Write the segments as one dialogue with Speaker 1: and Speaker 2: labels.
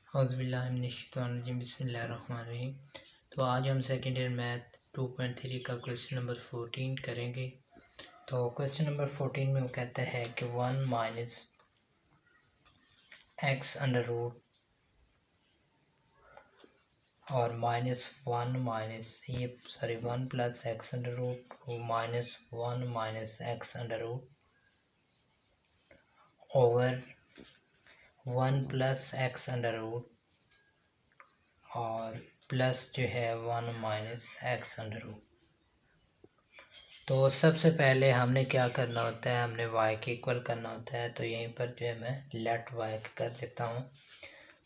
Speaker 1: औज़ुबिल्लाहिमिनश्शैतानिर्रजीम बिस्मिल्लाहिर्रहमानिर्रहीम। तो आज हम सेकेंड ईयर मैथ 2.3 का क्वेश्चन नंबर 14 करेंगे। तो क्वेश्चन नंबर 14 में वो कहता है कि 1 माइनस एक्स अंडर रूट और one plus x under root minus 1 minus x under root over 1 plus x under root और प्लस जो है 1 माइनस एक्स अंडर रूट। तो सबसे पहले हमने क्या करना होता है, हमने y के इक्वल करना होता है। तो यहीं पर जो है मैं लेट y कर देता हूँ।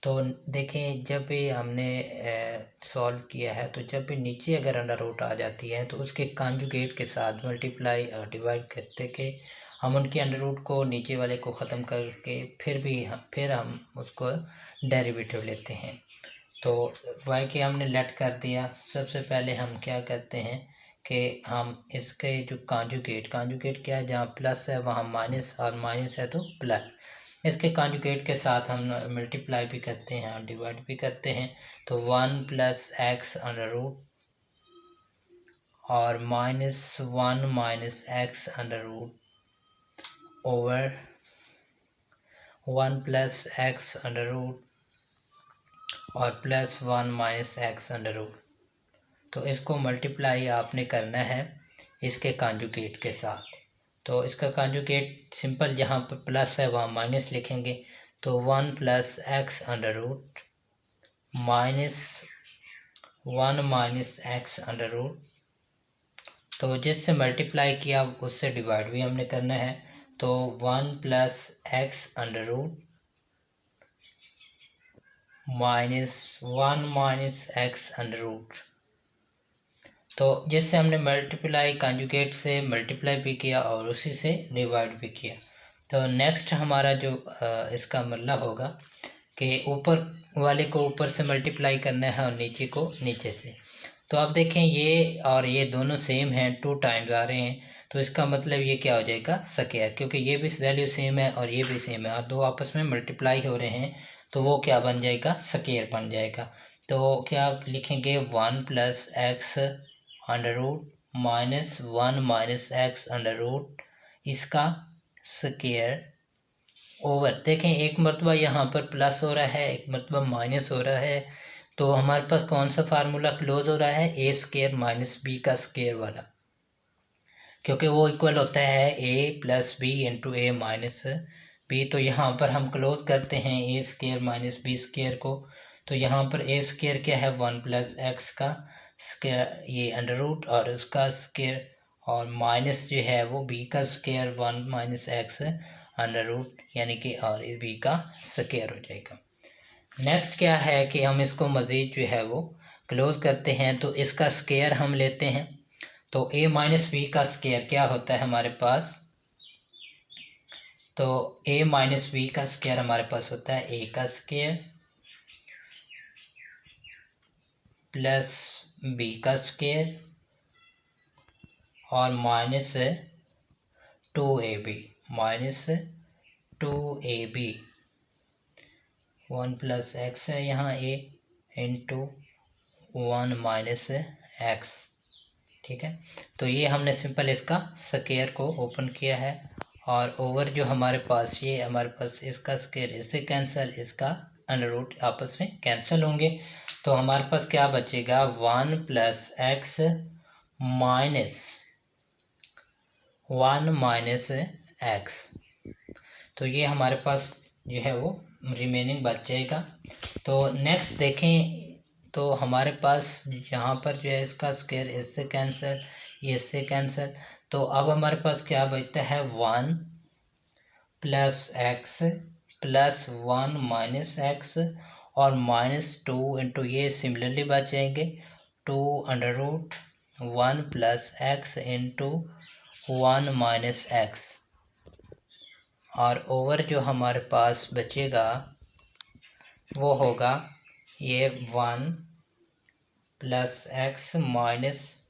Speaker 1: तो देखें, जब भी हमने सॉल्व किया है तो जब भी नीचे अगर अंडर रूट आ जाती है तो उसके कॉन्जुगेट के साथ मल्टीप्लाई और डिवाइड करते के हम उनके अंडर रूट को नीचे वाले को ख़त्म करके फिर हम उसको डेरिवेटिव लेते हैं। तो y के हमने लेट कर दिया। सबसे पहले हम क्या करते हैं कि हम इसके जो कॉन्जुगेट क्या है, जहाँ प्लस है वहाँ माइनस और माइनस है तो प्लस, इसके कॉन्जुगेट के साथ हम मल्टीप्लाई भी करते हैं और डिवाइड भी करते हैं। तो 1 प्लस एक्स अंडर रूट और minus 1 minus x under root over 1 plus x under root और plus 1 minus x under root. तो इसको मल्टीप्लाई आपने करना है इसके कॉन्जुगेट के साथ। तो इसका कॉन्जुगेट सिंपल, जहाँ पर प्लस है वहाँ माइनस लिखेंगे। तो 1 plus x under root minus 1 minus x under root. तो जिससे मल्टीप्लाई किया उससे डिवाइड भी हमने करना है। तो 1 plus x under root minus 1 minus x under root. तो जिससे हमने मल्टीप्लाई कॉन्जुगेट से मल्टीप्लाई भी किया और उसी से डिवाइड भी किया। तो नेक्स्ट हमारा जो इसका मतलब होगा कि ऊपर वाले को ऊपर से मल्टीप्लाई करना है और नीचे को नीचे से। तो आप देखें, ये और ये दोनों सेम हैं, 2 टाइम्स आ रहे हैं। तो इसका मतलब ये क्या हो जाएगा, स्क्वायर, क्योंकि ये भी वैल्यू सेम है और ये भी सेम है और दो आपस में मल्टीप्लाई हो रहे हैं। तो वो क्या बन जाएगा, स्क्वायर बन जाएगा। तो क्या लिखेंगे, 1 plus x under root minus 1 minus x under root इसका स्क्वायर ओवर, देखें एक मरतबा यहाँ पर प्लस हो रहा है, एक मरतबा माइनस हो रहा है। तो हमारे पास कौन सा फार्मूला क्लोज हो रहा है, ए स्क्वायर माइनस बी का स्क्वायर वाला, क्योंकि वो इक्वल होता है ए प्लस बी इंटू ए माइनस बी। तो यहाँ पर हम क्लोज करते हैं ए स्क्वायर माइनस बी स्क्वायर को। तो यहाँ पर ए स्क्वायर क्या है, 1 प्लस एक्स का स्क्वायर ये अंडर रूट और उसका स्क्वायर, और माइनस जो है वो बी का square 1 minus x under root, यानी कि और बी का स्क्वायर हो जाएगा। नेक्स्ट क्या है कि हम इसको मज़ीद जो है वो क्लोज करते हैं। तो इसका स्क्वायर हम लेते हैं। तो a माइनस बी का स्क्वायर क्या होता है हमारे पास, तो a माइनस बी का स्क्वायर हमारे पास होता है a का स्क्वायर प्लस b का स्क्वायर और minus 2ab minus 2ab 1 plus x है यहाँ a इंटू 1 माइनस एक्स। ठीक है, तो ये हमने सिंपल इसका स्क्वायर को ओपन किया है और ओवर जो हमारे पास ये हमारे पास इसका स्क्वायर इससे कैंसिल, इसका अंडर रूट आपस में कैंसिल होंगे। तो हमारे पास क्या बचेगा, 1 plus x minus 1 minus x. तो ये हमारे पास जो है वो रिमेनिंग बच जाएगा। तो नेक्स्ट देखें, तो हमारे पास यहाँ पर जो है इसका स्क्वायर इससे कैंसिल, ये इससे कैंसिल। तो अब हमारे पास क्या बचता है, 1 plus x plus 1 minus x और माइनस 2 इंटू ये सिमिलरली बच जाएंगे 2 under root 1 plus x into 1 minus x, और ओवर जो हमारे पास बचेगा वो होगा ये 1 plus x minus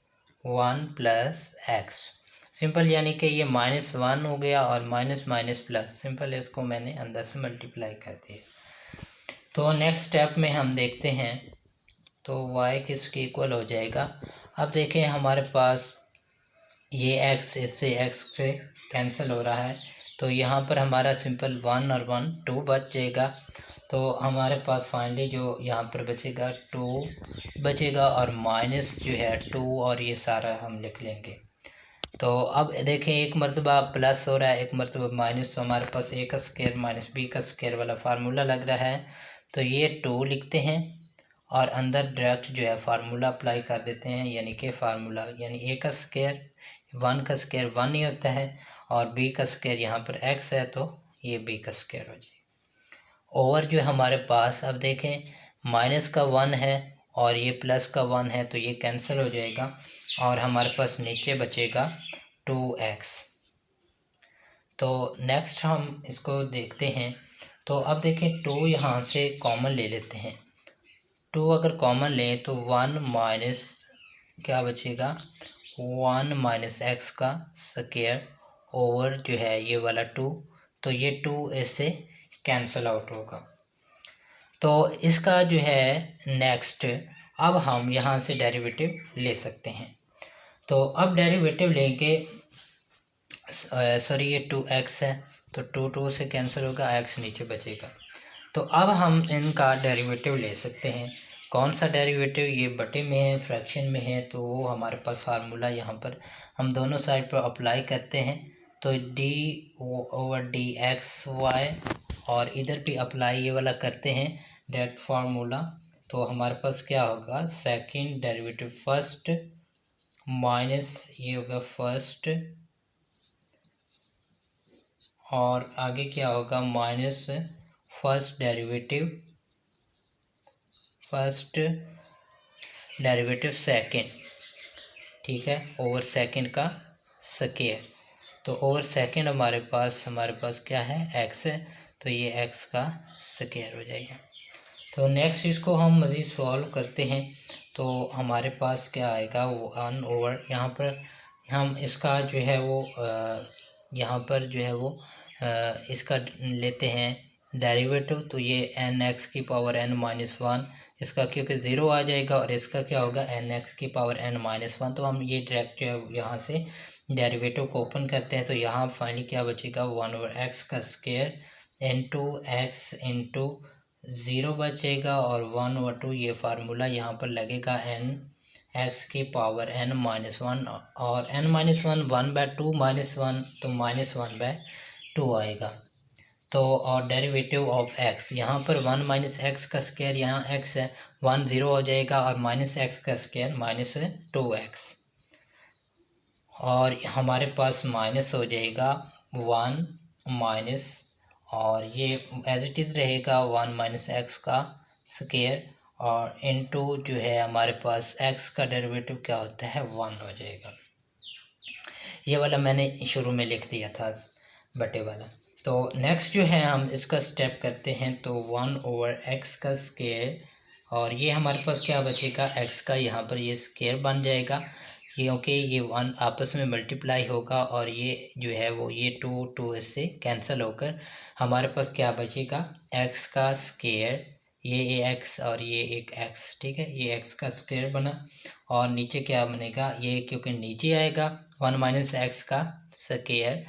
Speaker 1: 1 plus x. Simple, यानी कि ये -1 हो गया और माइनस माइनस प्लस, सिंपल इसको मैंने अंदर से मल्टीप्लाई कर दिया। तो नेक्स्ट स्टेप में हम देखते हैं, तो y किसके इक्वल हो जाएगा। अब देखें हमारे पास ये x इससे x से कैंसिल हो रहा है, तो यहाँ पर हमारा सिंपल 1 और 1 2 बच जाएगा। तो हमारे पास फाइनली जो यहाँ पर बचेगा 2 बचेगा और माइनस जो है 2 और ये सारा हम लिख लेंगे। तो अब देखें एक मरतबा प्लस हो रहा है, एक मरतबा माइनस, तो हमारे पास a का स्क्वायर माइनस b का स्क्वायर वाला फार्मूला लग रहा है। तो ये 2 लिखते हैं और अंदर डायरेक्ट जो है फार्मूला अप्लाई कर देते हैं, यानी कि फार्मूला यानी a का स्क्वायर 1 का स्क्वायर 1 ही होता है और b का स्क्वायर यहाँ पर x है तो ये b का स्क्वायर हो जाएगा। ओवर जो हमारे पास अब देखें माइनस का 1 है और ये प्लस का 1 है तो ये कैंसिल हो जाएगा और हमारे पास नीचे बचेगा 2x। तो नेक्स्ट हम इसको देखते हैं। तो अब देखें 2 यहाँ से कॉमन ले लेते हैं। 2 अगर कॉमन लें तो 1 माइनस क्या बचेगा 1 माइनस एक्स का स्क्वायर ओवर जो है ये वाला 2, तो ये 2 इससे कैंसिल आउट होगा। तो इसका जो है नेक्स्ट अब हम यहाँ से डेरिवेटिव ले सकते हैं। तो अब डेरिवेटिव लेंगे, सॉरी ये 2x है तो 2 से कैंसिल होगा, x नीचे बचेगा। तो अब हम इनका डेरिवेटिव ले सकते हैं। कौन सा डेरिवेटिव, ये बटे में है फ्रैक्शन में है, तो वो हमारे पास फार्मूला यहाँ पर हम दोनों साइड पर अप्लाई करते हैं। तो d over d x y और इधर भी अप्लाई ये वाला करते हैं डायरेक्ट फार्मूला। तो हमारे पास क्या होगा सेकंड डेरिवेटिव फर्स्ट माइनस ये होगा फर्स्ट और आगे क्या होगा माइनस फर्स्ट डेरिवेटिव सेकंड, ठीक है, ओवर सेकंड का स्क्वायर। तो ओवर सेकंड हमारे पास क्या है x है, तो ये x का स्क्वायर हो जाएगा। तो नेक्स्ट इसको हम मज़ीद सॉल्व करते हैं। तो हमारे पास क्या आएगा वो 1 ओवर यहाँ पर हम इसका जो है वो यहाँ पर जो है वो इसका लेते हैं डेरिवेटिव। तो ये एन एक्स की पावर n माइनस 1 इसका क्योंकि ज़ीरो आ जाएगा और इसका क्या होगा एन एक्स की पावर n माइनस 1। तो हम ये डायरेक्ट जो है यहाँ से डेरिवेटिव को ओपन करते हैं। तो यहाँ फाइनली क्या बचेगा 1 ओवर एक्स का स्क्वायर इंटू एक्स इंटू 0 बचेगा और 1 ओवर 2 ये फार्मूला यहाँ पर लगेगा n एक्स की पावर n माइनस 1 और n माइनस 1 1/2 माइनस 1 तो माइनस 1/2 आएगा। तो और डेरिवेटिव ऑफ x यहाँ पर 1 माइनस एक्स का स्क्वायर यहाँ x है 1 0 हो जाएगा और माइनस एक्स का स्क्वायर माइनस 2x और हमारे पास माइनस हो जाएगा 1 माइनस और ये एज इट इज़ रहेगा 1 माइनस एक्स का स्क्वायर और इनटू जो है हमारे पास x का डेरिवेटिव क्या होता है 1 हो जाएगा। ये वाला मैंने शुरू में लिख दिया था बटे वाला। तो नेक्स्ट जो है हम इसका स्टेप करते हैं। तो 1 ओवर x का स्क्वायर और ये हमारे पास क्या बचेगा x का यहाँ पर ये स्क्वायर बन जाएगा क्योंकि ये 1 आपस में मल्टीप्लाई होगा और ये जो है वो ये 2 इससे कैंसिल होकर हमारे पास क्या बचेगा x का स्क्वायर ये x और ये एक x, ठीक है, ये x का स्क्वायर बना और नीचे क्या बनेगा ये क्योंकि नीचे आएगा 1 माइनस एक्स का स्क्वायर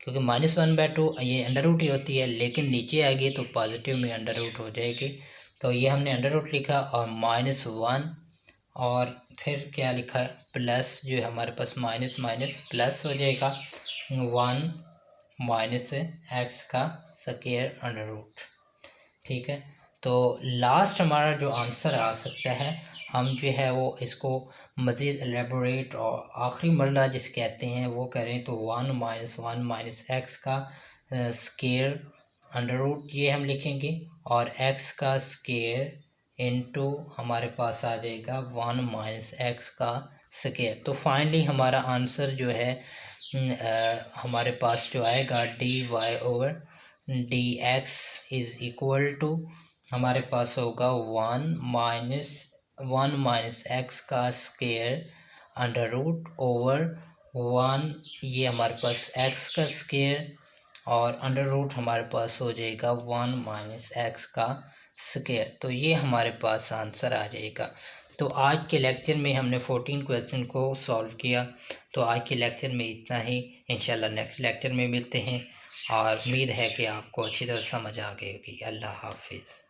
Speaker 1: क्योंकि माइनस 1/2 ये अंडर रूट ही होती है लेकिन नीचे आएगी तो पॉजिटिव में अंडर रूट हो जाएगी। तो ये हमने अंडर रूट लिखा और माइनस 1 और फिर क्या लिखा प्लस जो है हमारे पास माइनस माइनस प्लस हो जाएगा 1 माइनस एक्स का स्क्वायर अंडर रूट, ठीक है। तो लास्ट हमारा जो आंसर आ सकता है हम जो है वो इसको मज़ीद एलेबोरेट और आखिरी मरला जिस कहते हैं वो करें तो 1 माइनस एक्स का स्क्वायर अंडर रूट ये हम लिखेंगे और x का स्क्वायर इनटू हमारे पास आ जाएगा 1 माइनस एक्स का स्क्वायर। तो फाइनली हमारा आंसर जो है हमारे पास जो आएगा dy over dx is equal to हमारे पास होगा 1 माइनस एक्स का स्क्वायर अंडर रूट ओवर 1 ये हमारे पास x का स्क्वायर और अंडर रूट हमारे पास हो जाएगा 1 माइनस एक्स का स्क्वायर। तो ये हमारे पास आंसर आ जाएगा। तो आज के लेक्चर में हमने 14 क्वेश्चन को सॉल्व किया। तो आज के लेक्चर में इतना ही। इंशाल्लाह नेक्स्ट लेक्चर में मिलते हैं और उम्मीद है कि आपको अच्छी तरह समझ आ गई होगी। अल्लाह हाफिज़।